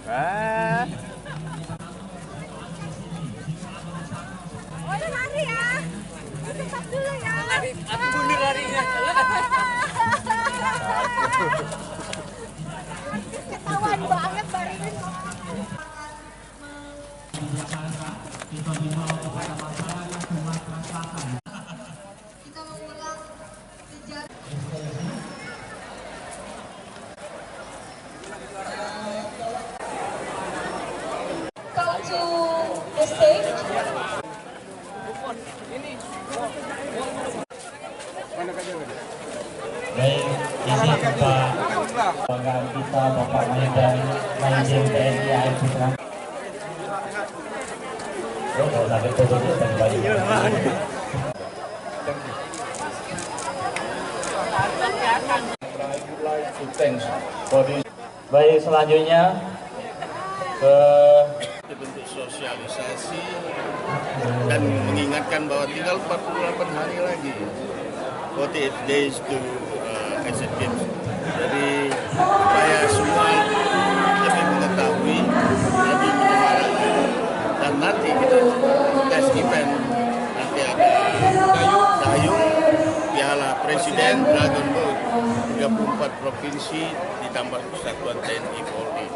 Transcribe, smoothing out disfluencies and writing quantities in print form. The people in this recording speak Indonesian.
Ah. Oh, lari ya. Cepat dulu ya. Lari, aku mundur larinya. Ketahuan banget baringin. Kita mengulang sejarah. Come to the stage. Baik, ini kebanggaan kita Bapak Majen TNI AR Putra. Oh, kalau sampai fotonya tadi balik. Baik, selanjutnya ke bentuk sosialisasi dan mengingatkan bahwa tinggal 48 hari lagi 48 days to Asian Games. Jadi supaya semua lebih mengetahui, lebih menyemarakan, dan nanti kita tes event, nanti ada dayung Piala Presiden Dragon Boat 34 provinsi ditambah Persatuan TNI Polri.